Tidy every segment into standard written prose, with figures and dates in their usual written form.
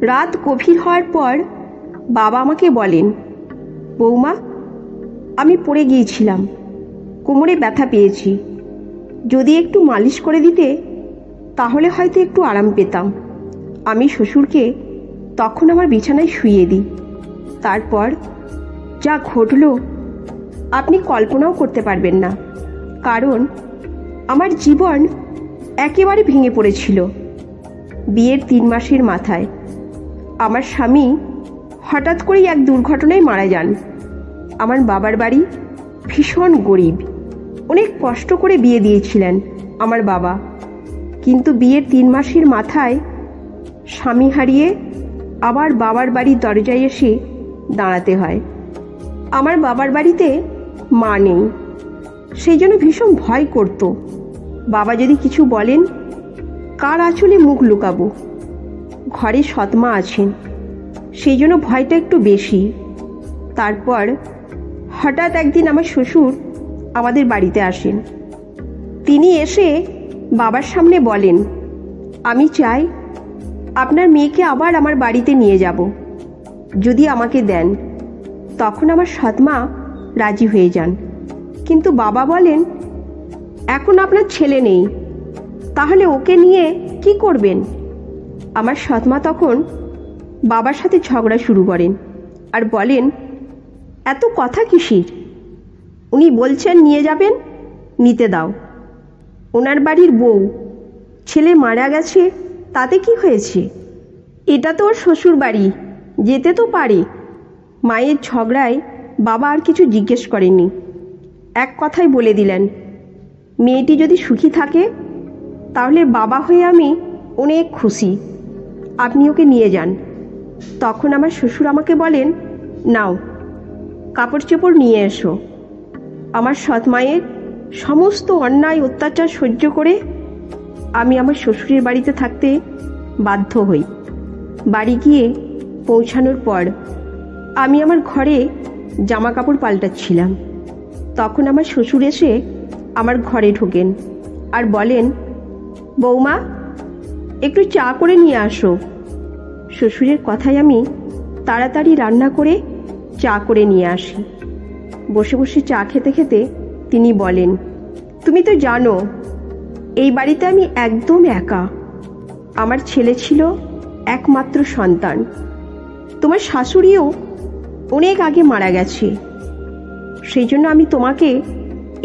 রাত গভীর হওয়ার পর বাবা আমাকে বলেন, বৌমা, আমি পড়ে গিয়েছিলাম, কোমরে ব্যথা পেয়েছি, যদি একটু মালিশ করে দিতে তাহলে হয়তো একটু আরাম পেতাম। আমি শ্বশুরকে তখন আমার বিছানায় শুইয়ে দিই। তারপর যা ঘটল আপনি কল্পনাও করতে পারবেন না, কারণ আমার জীবন একেবারে ভেঙে পড়েছিল। বিয়ের 3 মাসের মাথায় আমার স্বামী হঠাৎ করেই এক দুর্ঘটনায় মারা যান। আমার বাবার বাড়ি ভীষণ গরিব, অনেক কষ্ট করে বিয়ে দিয়েছিলেন আমার বাবা, কিন্তু বিয়ের 3 মাসের মাথায় স্বামী হারিয়ে আবার বাবার বাড়ির দরজায় এসে দাঁড়াতে হয়। আমার বাবার বাড়িতে মা নেই, সেই জন্য ভীষণ ভয় করত, বাবা যদি কিছু বলেন কার আঁচলে মুখ লুকাবো। ঘরে সৎমা আছেন, সেই জন্য ভয়টা একটু বেশি। তারপর হঠাৎ একদিন আমার শ্বশুর আমাদের বাড়িতে আসেন। তিনি এসে বাবার সামনে বলেন, আমি চাই আপনার মেয়েকে আবার আমার বাড়িতে নিয়ে যাব, যদি আমাকে দেন। তখন আমার সৎমা রাজি হয়ে যান, কিন্তু বাবা বলেন, এখন আপনার ছেলে নেই, তাহলে ওকে নিয়ে কি করবেন? আমার সৎমা তখন বাবার সাথে ঝগড়া শুরু করেন আর বলেন, এত কথা কিসির? উনি বলছেন নিয়ে যাবেন, নিতে দাও। ওনার বাড়ির বউ, ছেলে মারা গেছে, তাতে কি হয়েছে? এটা তো ওর শ্বশুর বাড়ি, যেতে তো পারে। মায়ের ঝগড়ায় বাবা আর কিছু জিজ্ঞেস করেননি, এক কথাই বলে দিলেন, মেয়েটি যদি সুখী থাকে তাহলে বাবা হয়ে আমি অনেক খুশি, আপনি ওকে নিয়ে যান। তখন আমার শ্বশুর আমাকে বলেন, নাও কাপড় চোপড় নিয়ে এসো। আমার সৎ মায়ের সমস্ত অন্যায় অত্যাচার সহ্য করে আমি আমার শ্বশুরের বাড়িতে থাকতে বাধ্য হই। বাড়ি গিয়ে পৌঁছানোর পর আমি আমার ঘরে জামা কাপড় পাল্টাচ্ছিলাম। তখন আমার শ্বশুর এসে আমার ঘরে ঢোকেন আর বলেন, বৌমা, একটু চা করে নিয়ে আসো। শ্বশুরের কথায় আমি তাড়াতাড়ি রান্না করে চা করে নিয়ে আসি। বসে বসে চা খেতে খেতে তিনি বলেন, তুমি তো জানো এই বাড়িতে আমি একদম একা। আমার ছেলে ছিল একমাত্র সন্তান, তোমার শাশুড়িও অনেক আগে মারা গেছে, সেই জন্য আমি তোমাকে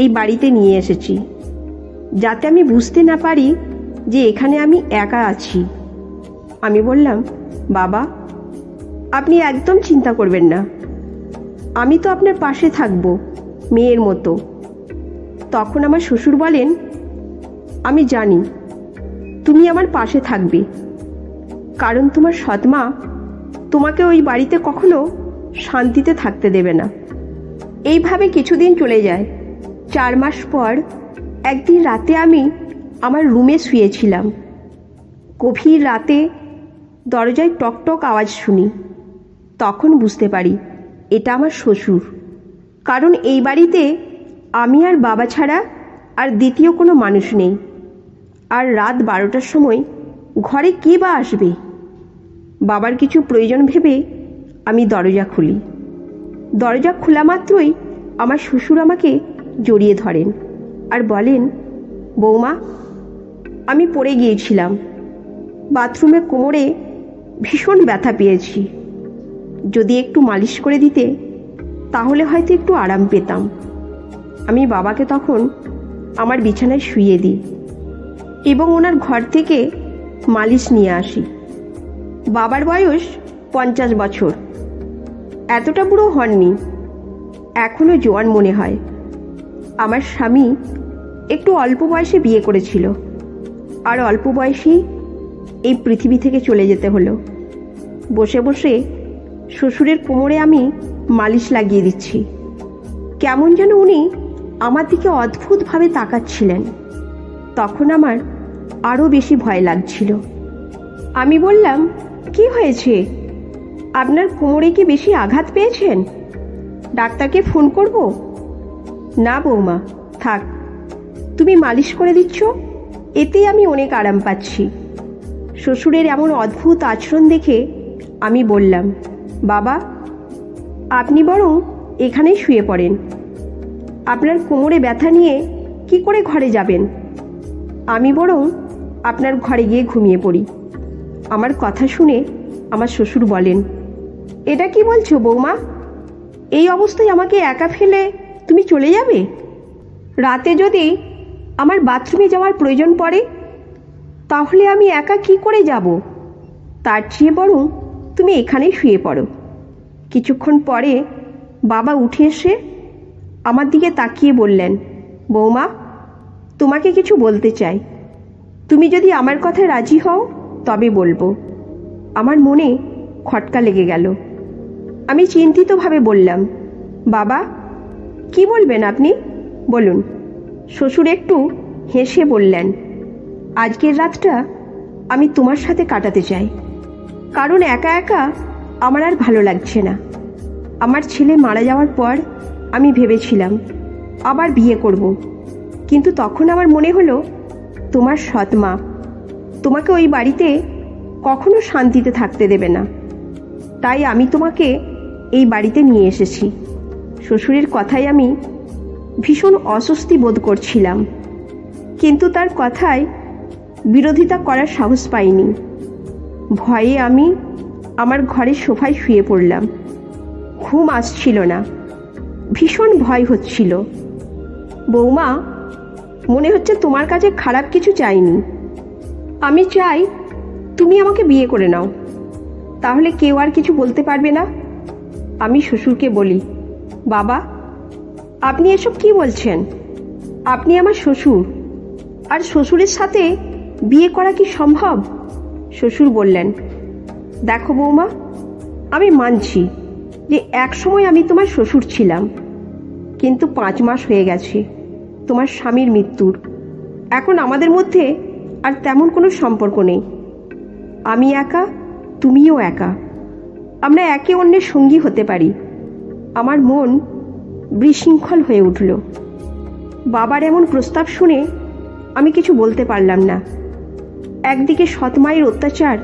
এই বাড়িতে নিয়ে এসেছি, যাতে আমি বুঝতে না পারি যে এখানে আমি একা আছি। আমি বললাম, বাবা, আপনি একদম চিন্তা করবেন না, আমি তো আপনার পাশে থাকব মেয়ের মতো। তখন আমার শ্বশুর বলেন, আমি জানি তুমি আমার পাশে থাকবে, কারণ তোমার সৎমা তোমাকে ওই বাড়িতে কখনো শান্তিতে থাকতে দেবে না। এইভাবে কিছুদিন চলে যায়। 4 মাস পর একদিন রাতে আমি আমার রুমে শুয়েছিলাম। গভীর রাতে দরজায় টকটক আওয়াজ শুনি। তখন বুঝতে পারি এটা আমার শ্বশুর, কারণ এই বাড়িতে আমি আর বাবা ছাড়া আর দ্বিতীয় কোনো মানুষ নেই। আর রাত 12টার সময় ঘরে কে বা আসবে? বাবার কিছু প্রয়োজন ভেবে আমি দরজা খুলি। দরজা খোলা মাত্রই আমার শ্বশুর আমাকে জড়িয়ে ধরেন আর বলেন, বৌমা, আমি পড়ে গিয়েছিলাম, বাথরুমে কোমরে ভীষণ ব্যথা পেয়েছি, যদি একটু মালিশ করে দিতে তাহলে হয়তো একটু আরাম পেতাম। আমি বাবাকে তখন আমার বিছানায় শুইয়ে দিই এবং ওনার ঘর থেকে মালিশ নিয়ে আসি। বাবার বয়স 50 বছর, এতটা বুড়ো হননি, এখনও জোয়ান মনে হয়। আমার স্বামী একটু অল্প বয়সে বিয়ে করেছিল, আর অল্প বয়সেই এই পৃথিবী থেকে চলে যেতে হলো। বসে বসে শ্বশুরের কোমরে আমি মালিশ লাগিয়ে দিচ্ছি। কেমন যেন উনি আমার দিকে অদ্ভুতভাবে তাকাচ্ছিলেন। তখন আমার আরও বেশি ভয় লাগছিল। আমি বললাম, কি হয়েছে? আপনার কোমরে কি বেশি আঘাত পেয়েছেন? ডাক্তারকে ফোন করব? না বৌমা, থাক, তুমি মালিশ করে দিচ্ছ, এতেই আমি অনেক আরাম পাচ্ছি। শ্বশুরের এমন অদ্ভুত আচরণ দেখে আমি বললাম, বাবা আপনি বরং এখানেই শুয়ে পড়েন। আপনার কোমরে ব্যথা নিয়ে কি করে ঘরে যাবেন? আমি বরং আপনার ঘরে গিয়ে ঘুমিয়ে পড়ি। আমার কথা শুনে আমার শ্বশুর বলেন, এটা কি বলছো বৌমা? এই অবস্থায় আমাকে একা ফেলে তুমি চলে যাবে? রাতে যদি আমার বাথরুমে যাওয়ার প্রয়োজন পড়ে তাহলে আমি একা কি করে যাব? তার চেয়ে বরং তুমি এখানেই শুয়ে পড়ো। কিছুক্ষণ পরে বাবা উঠে এসে আমার দিকে তাকিয়ে বললেন, বৌমা তোমাকে কিছু বলতে চাই। তুমি যদি আমার কথায় রাজি হও তবে বলবো। আমার মনে খটকা লেগে গেল। আমি চিন্তিতভাবে বললাম, বাবা কি বলবেন আপনি? বলুন। শ্বশুর একটু হেসে বললেন, আজকের রাতটা আমি তোমার সাথে কাটাতে চাই, কারণ একা একা আমার আর ভালো লাগছে না। আমার ছেলে মারা যাওয়ার পর আমি ভেবেছিলাম আবার বিয়ে করব, কিন্তু তখন আমার মনে হলো তোমার সৎ মা তোমাকে ওই বাড়িতে কখনো শান্তিতে থাকতে দেবে না, তাই আমি তোমাকে এই বাড়িতে নিয়ে এসেছি। শ্বশুরের কথায় আমি ভীষণ অস্বস্তি বোধ করছিলাম, কিন্তু তার কথায় বিরোধিতা করার সাহস পাইনি। ভয়ে আমি আমার ঘরের সোফায় শুয়ে পড়লাম। ঘুম আসছিল না, ভীষণ ভয় হচ্ছিল। বৌমা মনে হচ্ছে তোমার কাছে খারাপ কিছু চাইনি। আমি চাই তুমি আমাকে বিয়ে করে নাও, তাহলে কেউ আর কিছু বলতে পারবে না। আমি শ্বশুরকে বলি, বাবা আপনি এসব কি বলছেন? আপনি আমার শ্বশুর, আর শ্বশুরের সাথে বিয়ে করা কি সম্ভব? শ্বশুর বললেন, দেখো বৌমা, আমি মানছি যে একসময় আমি তোমার শ্বশুর ছিলাম, কিন্তু 5 মাস হয়ে গেছে তোমার স্বামীর মৃত্যুর। এখন আমাদের মধ্যে আর তেমন কোনো সম্পর্ক নেই। আমি একা, তুমিও একা। আমরা একে অন্যের সঙ্গী হতে পারি। আমার মন বিশৃঙ্খল হয়ে উঠল। বাবার এমন প্রস্তাব শুনে আমি কিছু বলতে পারলাম না। একদিকে সৎ মায়ের অত্যাচার,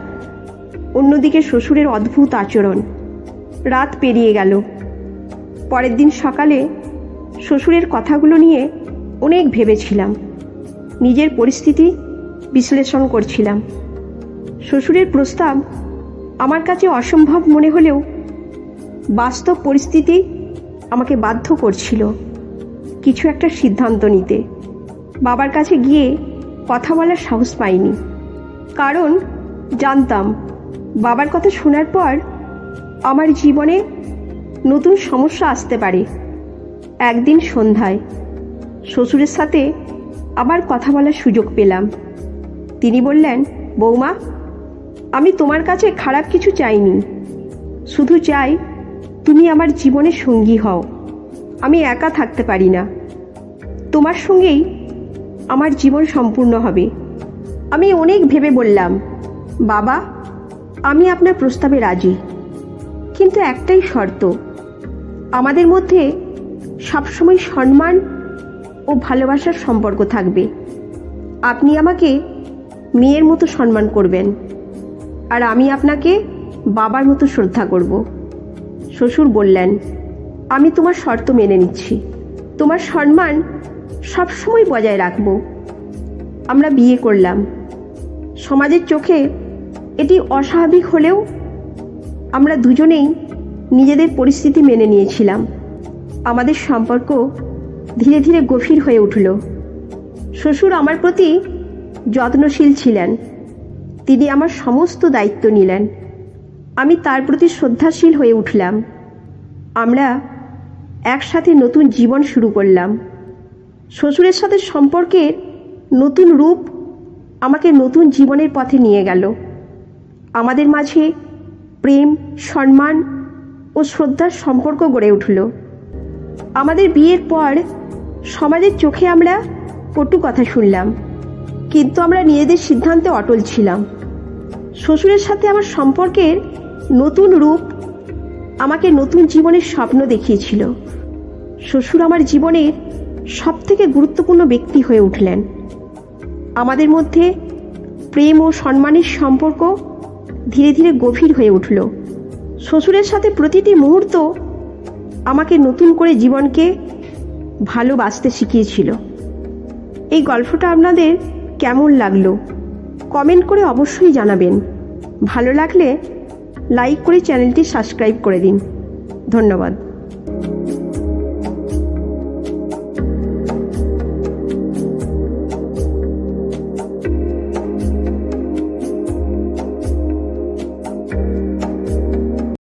অন্যদিকে শ্বশুরের অদ্ভুত আচরণ। রাত পেরিয়ে গেল। পরের দিন সকালে শ্বশুরের কথাগুলো নিয়ে অনেক ভেবেছিলাম। নিজের পরিস্থিতি বিশ্লেষণ করছিলাম। শ্বশুরের প্রস্তাব আমার কাছে অসম্ভব মনে হলেও বাস্তব পরিস্থিতি আমাকে বাধ্য করছিল কিছু একটা সিদ্ধান্ত নিতে। বাবার কাছে গিয়ে কথা বলার সাহস পাইনি, কারণ জানতাম বাবার কথা শোনার পর আমার জীবনে নতুন সমস্যা আসতে পারে। একদিন সন্ধ্যায় শ্বশুরের সাথে আবার কথা বলার সুযোগ পেলাম। তিনি বললেন, বৌমা আমি তোমার কাছে খারাপ কিছু চাইনি, শুধু চাই তুমি আমার জীবনের সঙ্গী হও। আমি একা থাকতে পারি না, তোমার সঙ্গেই আমার জীবন সম্পূর্ণ হবে। আমি অনেক ভেবে বললাম, বাবা আমি আপনার প্রস্তাবে রাজি, কিন্তু একটাই শর্ত, আমাদের মধ্যে সবসময় সম্মান ও ভালোবাসার সম্পর্ক থাকবে। আপনি আমাকে মেয়ের মতো সম্মান করবেন, আর আমি আপনাকে বাবার মতো শ্রদ্ধা করব। শ্বশুর বললেন, আমি তোমার শর্ত মেনে নিচ্ছি, তোমার সম্মান সবসময় বজায় রাখব। আমরা বিয়ে করলাম। সমাজের চোখে এটি অস্বাভাবিক হলেও আমরা দুজনেই নিজেদের পরিস্থিতি মেনে নিয়েছিলাম। আমাদের সম্পর্ক ধীরে ধীরে গভীর হয়ে উঠল। শ্বশুর আমার প্রতি যত্নশীল ছিলেন। তিনি আমার সমস্ত দায়িত্ব নিলেন। আমি তার প্রতি শ্রদ্ধাশীল হয়ে উঠলাম। আমরা একসাথে নতুন জীবন শুরু করলাম। শ্বশুরের সাথে সম্পর্কের নতুন রূপ আমাকে নতুন জীবনের পথে নিয়ে গেল। আমাদের মাঝে প্রেম, সম্মান ও শ্রদ্ধার সম্পর্ক গড়ে উঠল। আমাদের বিয়ের পর সমাজের চোখে আমরা কটু কথা শুনলাম, কিন্তু আমরা নিজেদের সিদ্ধান্তে অটল ছিলাম। শ্বশুরের সাথে আমার সম্পর্কের নতুন রূপ আমাকে নতুন জীবনের স্বপ্ন দেখিয়েছিল। শ্বশুর আমার জীবনের সবথেকে গুরুত্বপূর্ণ ব্যক্তি হয়ে উঠলেন। আমাদের মধ্যে প্রেম ও সম্মানের সম্পর্ক ধীরে ধীরে গভীর হয়ে উঠল। শ্বশুরের সাথে প্রতিটি মুহূর্ত আমাকে নতুন করে জীবনকে ভালোবাসতে শিখিয়েছিল। এই গল্পটা আপনাদের কেমন লাগলো কমেন্ট করে অবশ্যই জানাবেন। ভালো লাগলে লাইক করে চ্যানেলটি সাবস্ক্রাইব করে দিন। ধন্যবাদ।